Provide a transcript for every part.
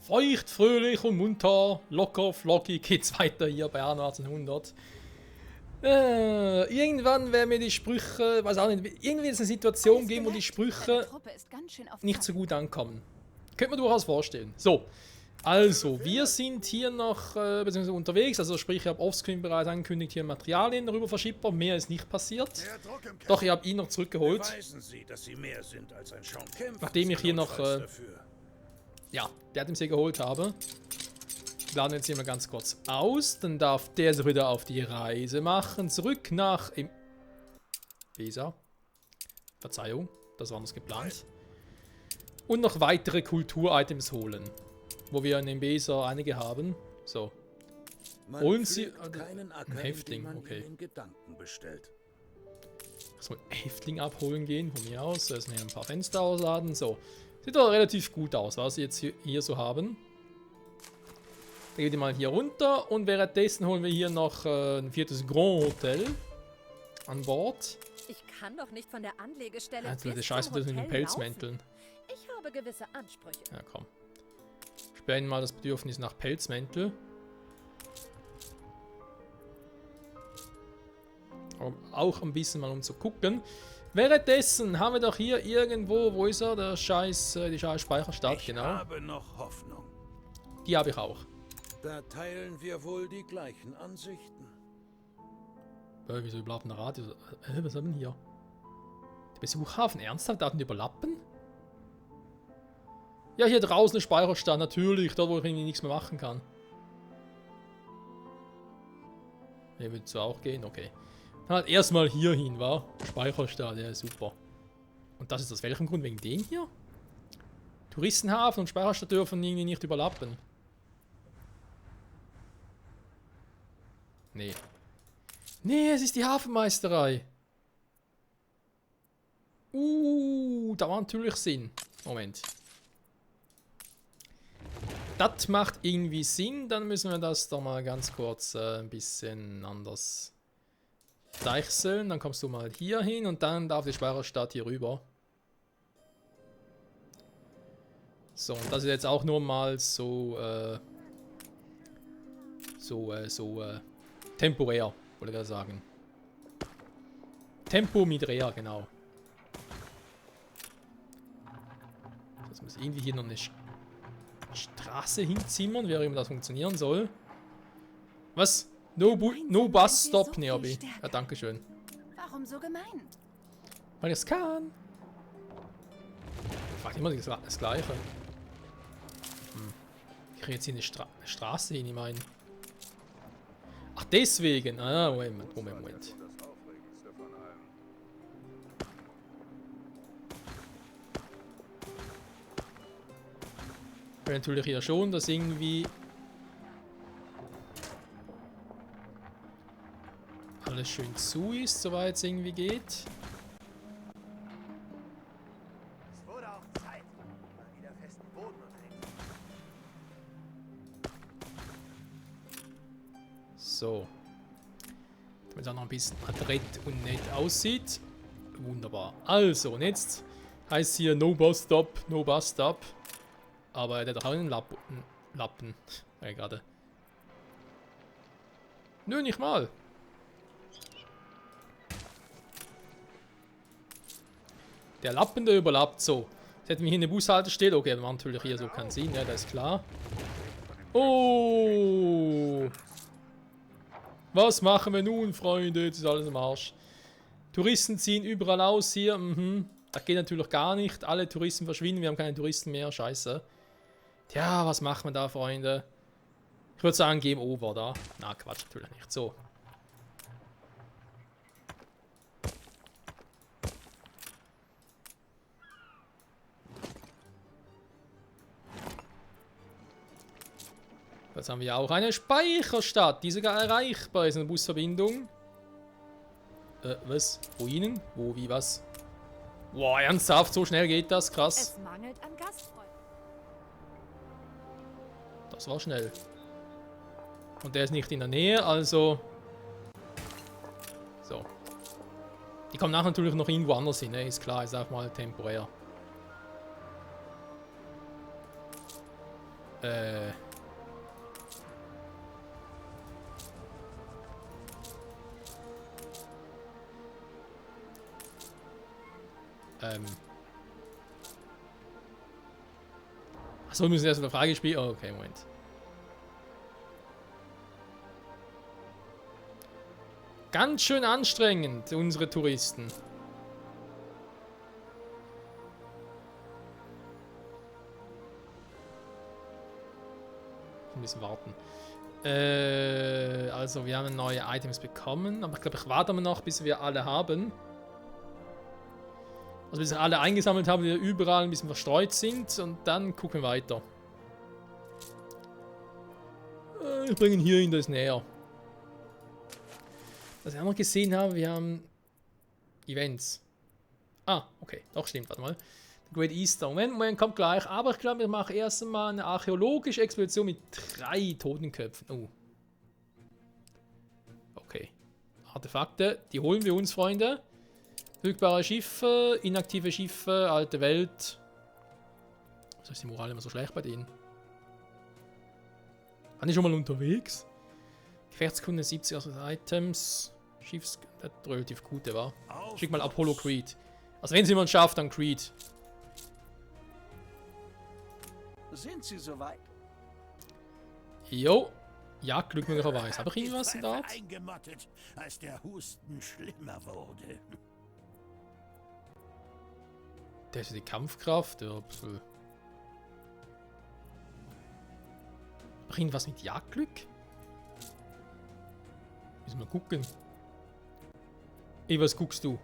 Feucht, fröhlich und munter, locker, flockig geht's weiter hier bei Anno 1800. Irgendwann werden mir die Sprüche, weiß auch nicht, irgendwie ist eine Situation geben, wo die Sprüche nicht so gut ankommen. Könnte man durchaus vorstellen. So, also, wir sind hier noch beziehungsweise unterwegs, also sprich, ich habe offscreen bereits angekündigt, hier Materialien darüber verschippert, mehr ist nicht passiert. Doch, ich habe ihn noch zurückgeholt. Nachdem ich hier noch, ja, der hat ihm sehr geholt habe. Wir laden jetzt hier mal ganz kurz aus, dann darf der sich wieder auf die Reise machen, zurück nach Besa. Verzeihung, das war anders geplant. Und noch weitere Kultur-Items holen. Wo wir in dem Besa einige haben. So. Holen Sie einen Häftling, okay. So, ein Häftling abholen gehen, von mir aus. Erstmal hier ein paar Fenster ausladen. So. Sieht doch relativ gut aus, was sie jetzt hier so haben. Dann geht ihr mal hier runter und währenddessen holen wir hier noch ein viertes Grand Hotel an Bord. Ich kann doch nicht von der Anlegestelle also, der Scheiße das mit den Pelzmänteln. Ich habe gewisse Ansprüche. Ja, komm. Sperren mal das Bedürfnis nach Pelzmäntel. Auch ein bisschen mal um zu gucken. Währenddessen haben wir doch hier irgendwo, wo ist er, der Scheiß, die Scheiß Speicherstadt, genau. Ich habe noch Hoffnung. Die habe ich auch. Da teilen wir wohl die gleichen Ansichten. Wieso überlappen der Radio? Was haben wir denn hier? Der Besuchhafen, ernsthaft? Daten überlappen? Ja, hier draußen eine Speicherstadt, natürlich, dort wo ich irgendwie nichts mehr machen kann. Hier wird es auch gehen, okay. Dann halt erstmal hier hin, wa? Speicherstadt, ja, super. Und das ist aus welchem Grund? Wegen dem hier? Touristenhafen und Speicherstadt dürfen irgendwie nicht überlappen. Nee. Nee, es ist die Hafenmeisterei. Da war natürlich Sinn. Moment. Das macht irgendwie Sinn. Dann müssen wir das doch mal ganz kurz ein bisschen anders deichseln. Dann kommst du mal hier hin und dann darf die Speicherstadt hier rüber. So, und das ist jetzt auch nur mal so temporär, wollte ich sagen. Tempo mit Rea, genau. Das muss irgendwie hier noch eine Straße hinzimmern, wie auch immer das funktionieren soll. Was? No Bus Stop, so Neobi. Ja, danke schön. Warum so gemein? Weil ich es kann. Ich frage immer das Gleiche. Ich kriege jetzt hier eine Straße hin, ich meine. Ach, deswegen. Ah, Moment. Ich will natürlich hier schon, dass irgendwie alles schön zu ist, soweit es irgendwie geht. Es wurde auch Zeit, mal wieder festen Boden unterwegs. So. Damit es auch noch ein bisschen adrett und nett aussieht. Wunderbar. Also, und jetzt heißt hier No Bus Stop, No Bus Stop. Aber der hat auch einen Lappen. Ja, gerade. Nö, nicht mal. Der Lappen, der überlappt so. Jetzt hätten wir hier eine Bushaltestelle. Okay, das macht natürlich hier so keinen Sinn, ja, das ist klar. Oh! Was machen wir nun, Freunde? Jetzt ist alles im Arsch. Touristen ziehen überall aus hier. Das geht natürlich gar nicht. Alle Touristen verschwinden. Wir haben keine Touristen mehr. Scheiße. Tja, was machen wir da, Freunde? Ich würde sagen, Game Over da. Na, Quatsch, natürlich nicht. So. Jetzt haben wir auch eine Speicherstadt, die sogar erreichbar ist, eine Busverbindung. Was? Ruinen? Wo, wie, was? Boah, ernsthaft, so schnell geht das? Krass. Es mangelt an Gastfreunde. Das war schnell. Und der ist nicht in der Nähe, also... So. Die kommen nachher natürlich noch irgendwo anders hin, ne? Ist klar, ist auch mal temporär. Achso, wir müssen erst eine Frage spielen. Oh, okay, Moment. Ganz schön anstrengend, unsere Touristen. Ein bisschen warten. Also, wir haben neue Items bekommen, aber ich glaube, ich warte mal noch, bis wir alle haben. Also bis wir alle eingesammelt haben, die überall ein bisschen verstreut sind und dann gucken wir weiter. Wir bringen hier in das näher. Was ich auch noch gesehen habe, wir haben Events. Ah, okay, doch stimmt, warte mal. The Great Easter. Moment, kommt gleich. Aber ich glaube, wir machen erst einmal eine archäologische Expedition mit 3 Totenköpfen. Oh. Okay. Artefakte, die holen wir uns, Freunde. Verfügbare Schiffe, inaktive Schiffe, alte Welt. Wieso ist die Moral immer so schlecht bei denen? Waren die schon mal unterwegs? Gefechtskunde 70 Items. Schiffs, der hat relativ gute war. Schick mal Apollo Creed. Also wenn es jemand schafft, dann Creed. Sind Sie soweit? Jo. Ja, Glück möglicherweise. Habe ich irgendwas in der Art? Eingemottet, als der Husten schlimmer wurde. Der ist die Kampfkraft, ja, ein bisschen. Mach irgendwas mit Jagdglück? Müssen wir gucken. Ey, was guckst du?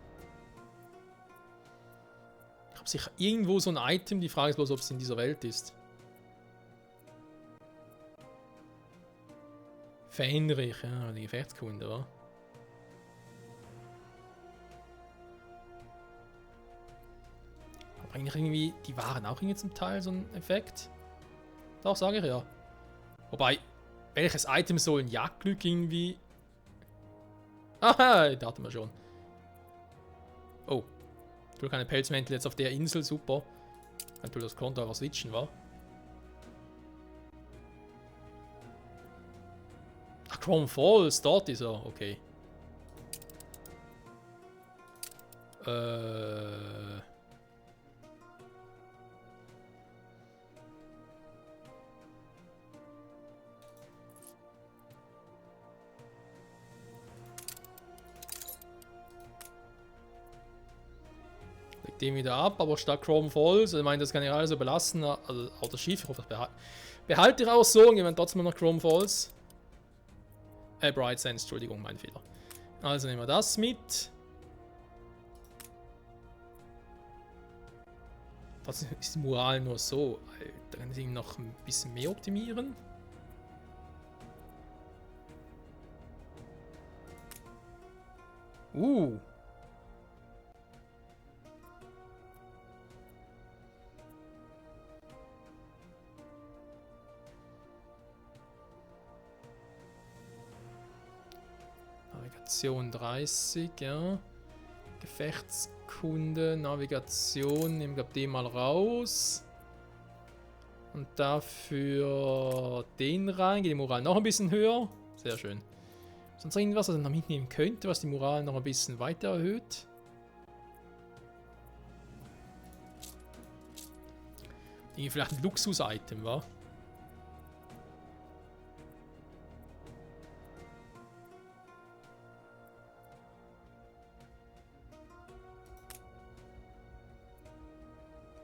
Ich habe sicher irgendwo so ein Item, die Frage ist bloß, ob es in dieser Welt ist. Fähnrich, ja, die Gefechtskunde, wa? Aber eigentlich irgendwie, die waren auch irgendwie zum Teil so ein Effekt. Doch, sage ich ja. Wobei, welches Item soll ein Jagdglück irgendwie... Aha, da hatten wir schon. Oh. Ich will keine Pelzmäntel jetzt auf der Insel, super. Natürlich das Konto einfach switchen, wa? Ach, Chrome Falls, dort ist er, okay. Leg den wieder ab, aber statt Chrome Falls, ich meine, das kann ich alles so belassen, also auch das Schiff, ich hoffe, das behalte ich auch so und jemand trotzdem noch Chrome Falls. Bright Sands, Entschuldigung, mein Fehler. Also nehmen wir das mit. Das ist die Moral nur so. Da kann ich ihn noch ein bisschen mehr optimieren. Navigation 30, ja. Gefechtskunde, Navigation, nehmen wir den mal raus. Und dafür den rein, geht die Moral noch ein bisschen höher. Sehr schön. Sonst irgendwas, was ich noch mitnehmen könnte, was die Moral noch ein bisschen weiter erhöht. Vielleicht ein Luxus-Item, wa?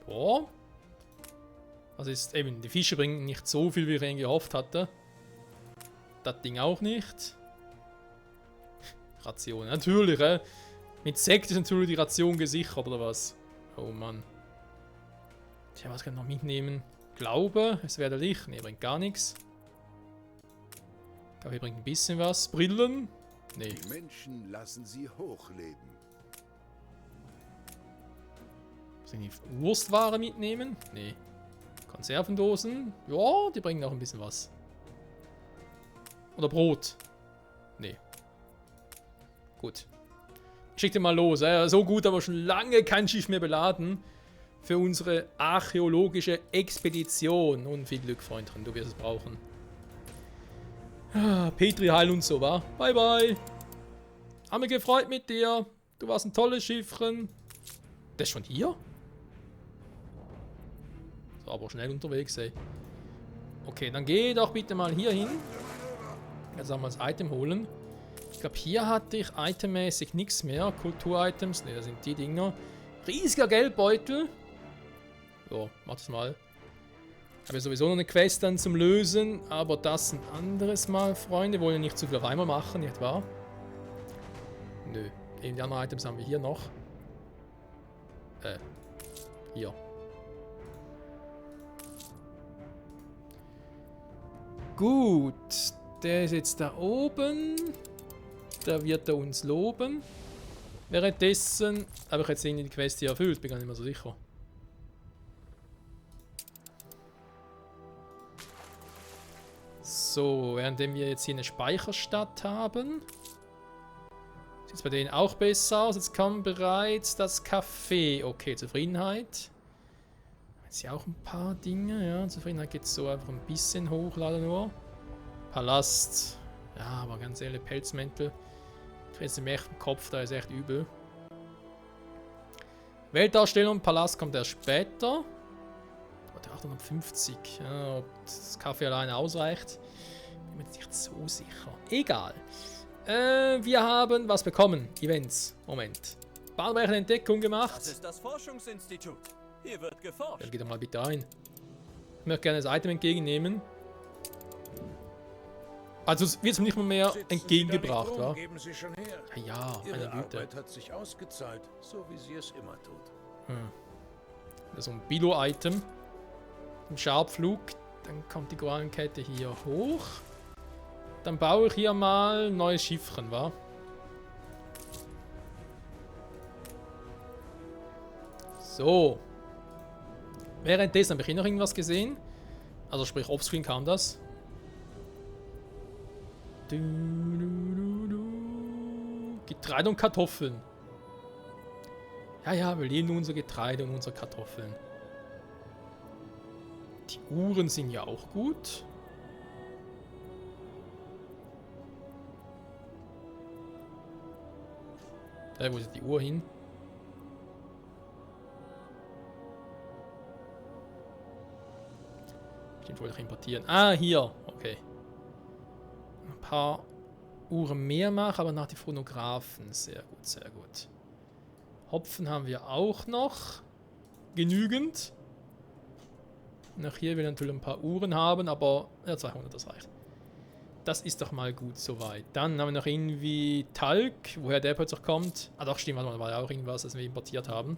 Boah. Also ist eben, die Fische bringen nicht so viel, wie ich eigentlich gehofft hatte. Das Ding auch nicht. Ration, natürlich, Mit Sekt ist natürlich die Ration gesichert, oder was? Oh Mann. Tja, was kann ich noch mitnehmen? Glaube, es wäre der Licht. Ne, bringt gar nichts. Kaffee bringt ein bisschen was. Brillen? Ne. Die Menschen lassen sie hochleben. Sollen die Wurstware mitnehmen? Ne. Konservendosen? Ja, die bringen auch ein bisschen was. Oder Brot? Ne. Gut. Schick den mal los. So gut, aber schon lange kein Schiff mehr beladen. für unsere archäologische Expedition. Und viel Glück, Freundchen, du wirst es brauchen. Ah, Petri, heil und so, wa? Bye, bye. Haben mich gefreut mit dir. Du warst ein tolles Schiffchen. Das ist schon hier? So, aber schnell unterwegs, ey. Okay, dann geh doch bitte mal hier hin. Jetzt sagen wir das Item holen. Ich glaube, hier hatte ich itemmäßig nichts mehr. Kultur-Items. Ne, das sind die Dinger. Riesiger Geldbeutel. So, mach das mal. Ich habe ja sowieso noch eine Quest dann zum Lösen. Aber das ein anderes Mal, Freunde. Wollen ja nicht zu viel auf einmal machen, nicht wahr? Nö. Die anderen Items haben wir hier noch. Hier. Gut. Der ist jetzt da oben. Da wird er uns loben. Währenddessen habe ich jetzt irgendwie die Quest hier erfüllt. Bin gar nicht mehr so sicher. So, währenddem wir jetzt hier eine Speicherstadt haben. Sieht es bei denen auch besser aus. Jetzt kommt bereits das Café. Okay, Zufriedenheit. Jetzt hier auch ein paar Dinge. Ja, Zufriedenheit geht so einfach ein bisschen hoch, leider nur. Palast. Ja, aber ganz ehrlich, Pelzmäntel. Ich weiß mir echt im Kopf, da ist echt übel. Weltausstellung, Palast kommt erst später. Warte, 850. Ja, ob das Kaffee alleine ausreicht, bin mir jetzt nicht so sicher. Egal. Wir haben was bekommen. Events. Moment. Bahnweiche Entdeckung gemacht. Das ist das Forschungsinstitut. Hier wird geforscht. Dann geht doch mal bitte ein. Ich möchte gerne das Item entgegennehmen. Also es wird nicht mehr entgegengebracht, wa? Geben Sie schon her. Ja, Ihre meine Güte. Arbeit hat sich ausgezahlt, so wie sie es immer tut. Das ist so ein Bilo-Item. Im Scharpflug. Dann kommt die Korallenkette hier hoch. Dann baue ich hier mal ein neues Schiffchen, wa? So. Währenddessen habe ich hier noch irgendwas gesehen. Also sprich, offscreen kam das. Getreide und Kartoffeln. Ja, ja, wir lieben unser Getreide und unsere Kartoffeln. Die Uhren sind ja auch gut. Wo ist die Uhr hin? Den wollte ich importieren. Ah, hier. Okay. Ein paar Uhren mehr machen, aber nach die Phonographen. Sehr gut, sehr gut. Hopfen haben wir auch noch. Genügend. Nach hier will ich natürlich ein paar Uhren haben, aber ja, 200, das reicht. Das ist doch mal gut soweit. Dann haben wir noch irgendwie Talg, woher der plötzlich kommt. Ah doch, stimmt, warte mal, war ja auch irgendwas, das wir importiert haben.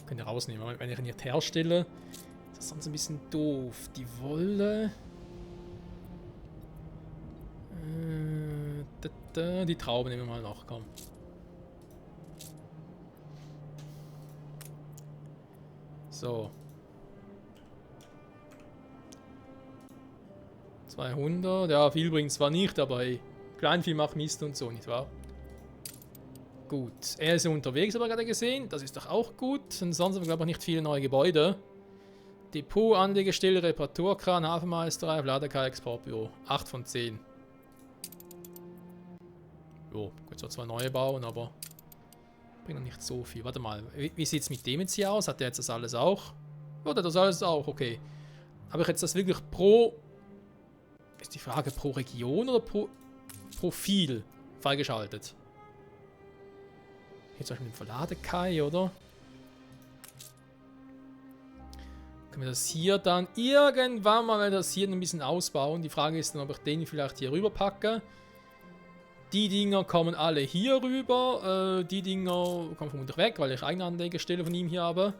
Könnt ihr rausnehmen, wenn ich ihn nicht herstelle. Das ist sonst ein bisschen doof. Die Wolle. Die Trauben nehmen wir mal noch, komm. So. 200. Ja, viel bringt zwar nicht, aber hey, Kleinvieh macht Mist und so, nicht wahr? Gut. Er ist unterwegs, aber gerade gesehen. Das ist doch auch gut. Und sonst haben wir, glaube ich, nicht viele neue Gebäude. Depot, Anlegestelle, Reparaturkran, Hafenmeisterei, Ladekai, Exportbüro. 8 von 10. Jo, gut, zwar 2 neue bauen, aber bringt noch nicht so viel. Warte mal, wie sieht es mit dem jetzt hier aus? Hat der jetzt das alles auch? Ja, der hat das alles auch, okay. Habe ich jetzt das wirklich pro... Ist die Frage, pro Region oder pro Profil freigeschaltet? Hier zum Beispiel den Verladekai, oder? Können wir das hier dann irgendwann mal das hier ein bisschen ausbauen. Die Frage ist dann, ob ich den vielleicht hier rüber packe. Die Dinger kommen alle hier rüber. Die Dinger kommen vermutlich weg, weil ich eigene Anlegestelle von ihm hier habe.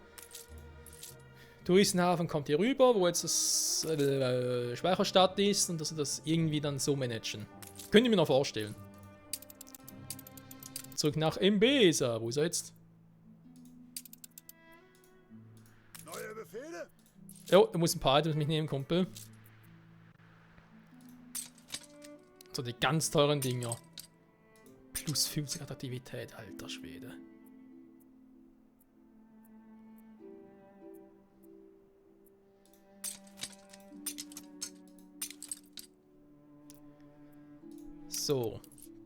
Touristenhafen kommt hier rüber, wo jetzt das Speicherstadt ist und dass sie das irgendwie dann so managen. Könnt ihr mir noch vorstellen. Zurück nach Mbesa. Wo ist er jetzt? Neue Befehle? Jo, du musst ein paar Items mitnehmen, Kumpel. So die ganz teuren Dinger. Plus 50 Attraktivität, alter Schwede. So,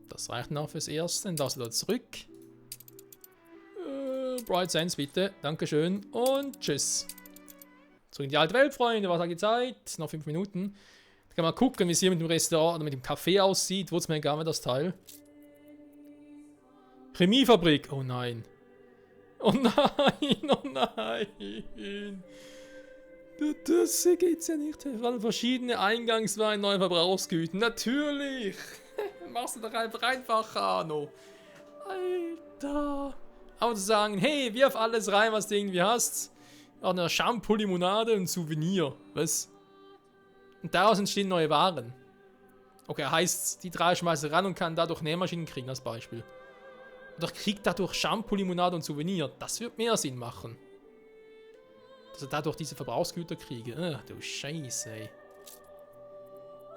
das reicht noch fürs Erste. Dann darfst du da zurück. Bright Sands bitte, Dankeschön und tschüss. Zurück in die alte Welt, Freunde. Was hat die Zeit? Noch 5 Minuten. Da kann man gucken, wie es hier mit dem Restaurant oder mit dem Café aussieht. Wo es mir egal, das Teil. Chemiefabrik. Oh nein. Oh nein, oh nein. Das geht's ja nicht. Verschiedene Eingangsweine, neue Verbrauchsgüten. Natürlich. Machst du doch einfach, Arno. Alter. Aber zu sagen, hey, wirf alles rein, was du irgendwie hast. Auch eine Shampoo-Limonade und Souvenir. Was? Und daraus entstehen neue Waren. Okay, heißt, die 3 schmeiße ran und kann dadurch Nähmaschinen kriegen, als Beispiel. Oder kriegt dadurch Shampoo, Limonade und Souvenir. Das wird mehr Sinn machen. Dass er dadurch diese Verbrauchsgüter kriege. Ach, du Scheiße, ey.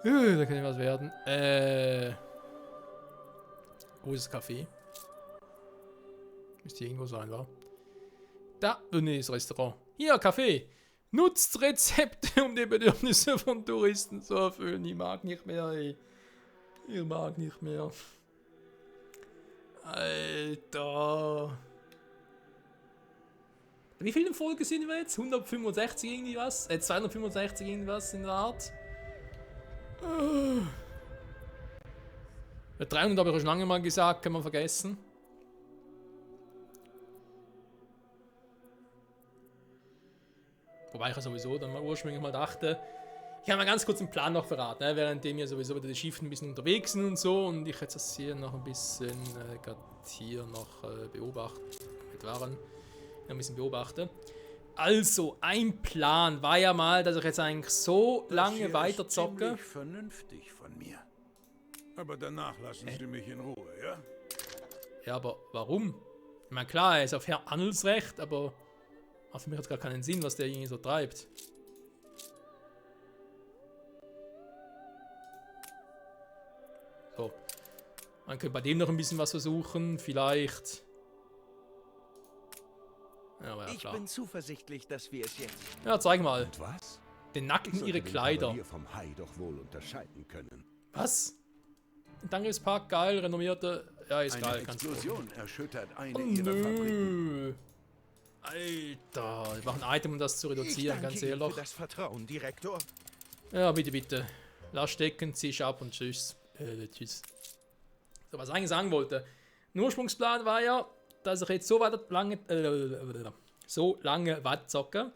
Da kann ja was werden. Wo ist das Café? Müsste irgendwo sein, wa? Da, nee, das Restaurant. Hier, Café. Nutzt Rezepte, um die Bedürfnisse von Touristen zu erfüllen. Ich mag nicht mehr, ey. Ich mag nicht mehr. Alter. Wie viele Folgen sind wir jetzt? 165 irgendwie was? 265 irgendwas in der Art? 300 habe ich schon lange mal gesagt, kann man vergessen. Wobei ich ja sowieso dann mal ursprünglich mal dachte, ich habe mal ganz kurz einen Plan noch verraten, ne? Währenddem wir sowieso wieder die Schiffe ein bisschen unterwegs sind und so und ich jetzt das hier noch ein bisschen hier noch ein bisschen beobachte. Also, ein Plan war ja mal, dass ich jetzt eigentlich so lange weiter zocke. Vernünftig von mir. Aber danach lassen Sie mich in Ruhe, ja? Ja, aber warum? Ich meine, klar, er ist auf Handelsrecht, aber für mich hat es gar keinen Sinn, was der irgendwie so treibt. So. Man könnte bei dem noch ein bisschen was versuchen, vielleicht. Ja, aber ja, klar. Ich bin zuversichtlich, dass wir es jetzt... Ja, zeig mal. Und was? Den Nackten ihre Kleider. Wir vom Hai doch wohl unterscheiden können. Was? Park, geil, renommierte. Ja, ist Eine geil, ganz gut. Explosion erschüttert eine Oh, ihrer Fabriken. nö. Alter, ich mache ein Item, um das zu reduzieren, ganz Ihnen ehrlich. für das Vertrauen, Direktor. Ja, bitte, bitte. Lass stecken, zieh ab und tschüss. Tschüss. So, was ich eigentlich sagen wollte. Der Ursprungsplan war ja, dass ich jetzt so lange weiter zocke.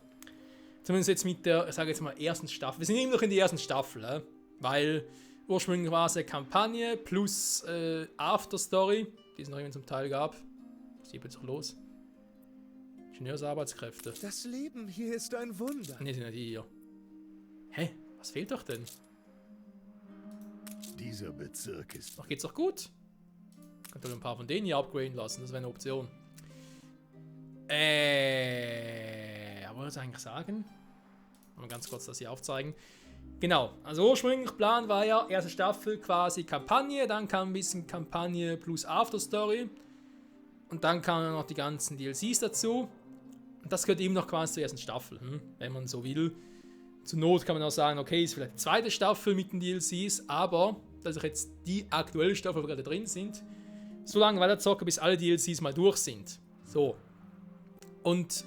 Zumindest jetzt mit der, ich sage jetzt mal, ersten Staffel. Wir sind immer noch in der ersten Staffel, weil ursprünglich war es eine Kampagne plus Afterstory, die es noch immer zum Teil gab. Was ist jetzt noch los? Ingenieursarbeitskräfte. Das Leben hier ist ein Wunder. Ne, sind ja die hier. Hä? Was fehlt doch denn? Dieser Bezirk ist... Doch geht's doch gut. Könnt ihr ein paar von denen hier upgraden lassen, das wäre eine Option. Was wollte ich eigentlich sagen? Mal ganz kurz das hier aufzeigen. Genau, also ursprünglich Plan war ja, erste Staffel quasi Kampagne, dann kam ein bisschen Kampagne plus Afterstory. Und dann kamen noch die ganzen DLCs dazu. Und das gehört eben noch quasi zur ersten Staffel, wenn man so will. Zur Not kann man auch sagen, okay, ist vielleicht die zweite Staffel mit den DLCs, aber, dass ich jetzt die aktuelle Staffel, wo wir gerade drin sind, so lange weiter zocke, bis alle DLCs mal durch sind. So. Und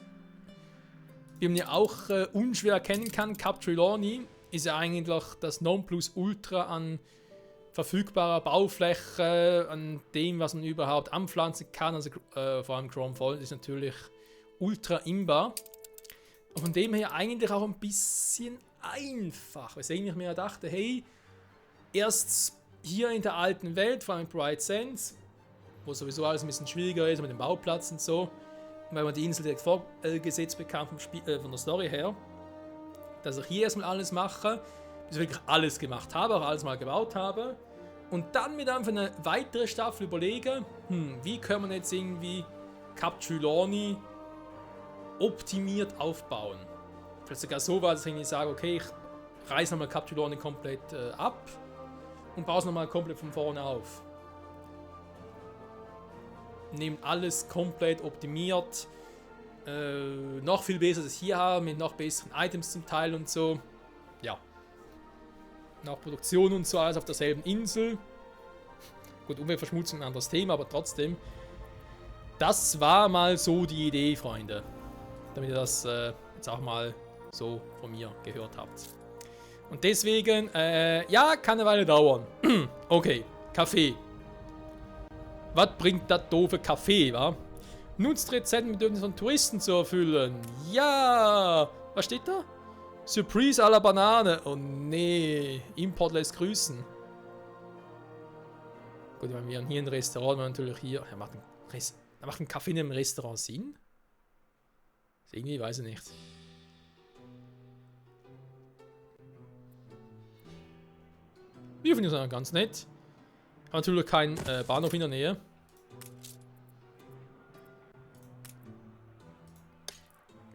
wie man ja auch unschwer erkennen kann, Cap Trelawney ist ja eigentlich das Nonplusultra an verfügbarer Baufläche, an dem, was man überhaupt anpflanzen kann. Also vor allem Chromefall ist natürlich ultra imbar. Und von dem her eigentlich auch ein bisschen einfach. Weswegen ich mir dachte, hey, erst hier in der alten Welt, vor allem Bright Sands, wo sowieso alles ein bisschen schwieriger ist mit dem Bauplatz und so, weil man die Insel direkt vorgesetzt bekam von der Story her, dass ich hier erstmal alles mache, bis ich wirklich alles gemacht habe, auch alles mal gebaut habe und dann mir dann für eine weitere Staffel überlege, wie können wir jetzt irgendwie Cap Trelawney optimiert aufbauen. Vielleicht sogar so war, dass ich irgendwie sage, okay, ich reiße nochmal Cap Trelawney komplett ab und baue es nochmal komplett von vorne auf. Nehmt alles komplett optimiert. Noch viel besser als hier haben, mit noch besseren Items zum Teil und so. Ja. Nach Produktion und so, alles auf derselben Insel. Gut, Umweltverschmutzung ein anderes Thema, aber trotzdem. Das war mal so die Idee, Freunde. Damit ihr das jetzt auch mal so von mir gehört habt. Und deswegen, ja, kann eine Weile dauern. Okay, Kaffee. Was bringt das doofe Kaffee, wa? Nutzt Rezepte Bedürfnisse von Touristen zu erfüllen. Ja! Was steht da? Surprise à la Banane. Oh nee, Import lässt grüßen. Gut, wenn wir hier ein Restaurant, wir natürlich hier. Ja, macht ein Kaffee in einem Restaurant Sinn? Irgendwie, weiß ich nicht. Wir finden es ganz nett. Haben natürlich keinen Bahnhof in der Nähe.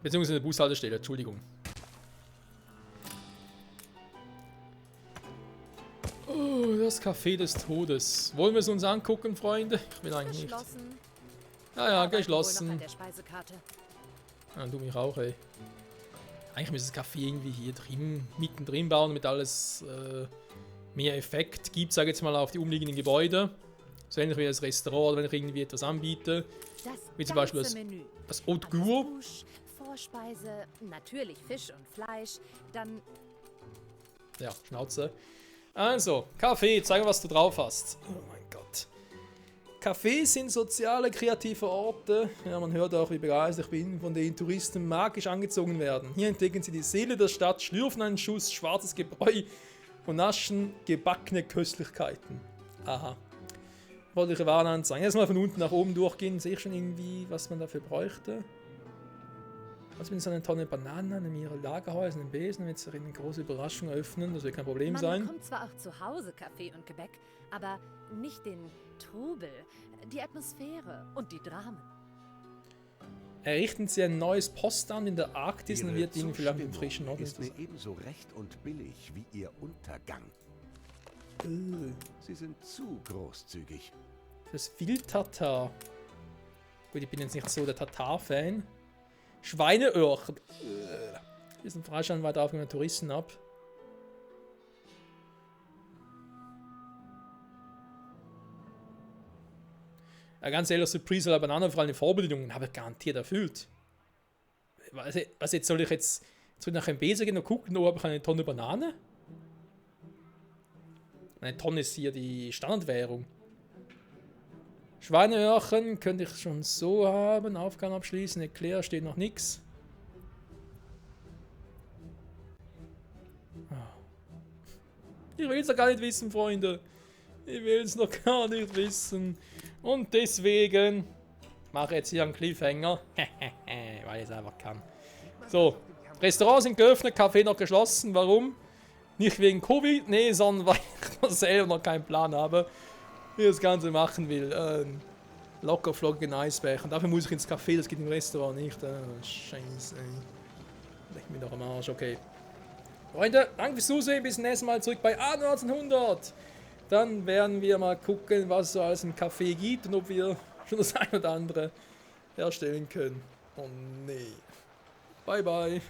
Beziehungsweise eine Bushaltestelle, Entschuldigung. Oh, das Café des Todes. Wollen wir es uns angucken, Freunde? Ich will eigentlich nicht. Ja, ja, geschlossen. Ah, du mich auch, ey. Eigentlich müsste das Café irgendwie hier drin, mittendrin bauen, damit alles mehr Effekt gibt, sage ich jetzt mal, auf die umliegenden Gebäude. So ähnlich wie das Restaurant, oder wenn ich irgendwie etwas anbiete. Wie zum Beispiel das Haute Cour. Vorspeise, natürlich Fisch und Fleisch, dann... Ja, Schnauze. Also, Kaffee, zeig mal, was du drauf hast. Oh mein Gott. Cafés sind soziale, kreative Orte. Ja, man hört auch, wie begeistert ich bin, von denen Touristen magisch angezogen werden. Hier entdecken sie die Seele der Stadt, schlürfen einen Schuss schwarzes Gebräu und naschen gebackene Köstlichkeiten. Aha. Freundliche Warenanzeigen. Erstmal von unten nach oben durchgehen, sehe ich schon irgendwie, was man dafür bräuchte. Also wenn so eine Tonne Bananen in ihre Lagerhäuser, einen Besen, damit sie eine große Überraschung eröffnen, das wird kein Problem sein. Man bekommt zwar auch zu Hause Kaffee und Gebäck, aber nicht den Trubel, die Atmosphäre und die Dramen. Errichten Sie ein neues Postamt in der Arktis und wird Ihnen vielleicht einen frischen Ort ist mir ebenso recht und billig wie Ihr Untergang. Sie sind zu großzügig. Fürs Wildtatar. Gut, ich bin jetzt nicht so der Tatar-Fan. Schweineöhrchen. Hier ist ein Freistand weiter auf den Touristen ab. Ja, ganz ehrlich, Surprise à la Banane, vor allem die Vorbedingungen, habe ich garantiert erfüllt. Was jetzt soll ich jetzt nach dem Besen gehen und gucken, ob ich eine Tonne Banane? Eine Tonne ist hier die Standardwährung. Schweineöhrchen könnte ich schon so haben. Aufgaben abschließen. Erklär, steht noch nichts. Ich will es noch gar nicht wissen, Freunde. Ich will es noch gar nicht wissen. Und deswegen mache ich jetzt hier einen Cliffhanger. Weil ich es einfach kann. So. Restaurants sind geöffnet, Café noch geschlossen. Warum? Nicht wegen Covid, nee, sondern weil ich selber noch keinen Plan habe, wie ich das Ganze machen will. Locker flockigen Eisbecher. Dafür muss ich ins Café, das geht im Restaurant nicht. Scheiße, ey. Leck mich doch am Arsch, okay. Freunde, danke fürs Zusehen. Bis zum nächsten Mal zurück bei A1900. Dann werden wir mal gucken, was es so alles im Café gibt und ob wir schon das ein oder andere herstellen können. Oh nee. Bye, bye.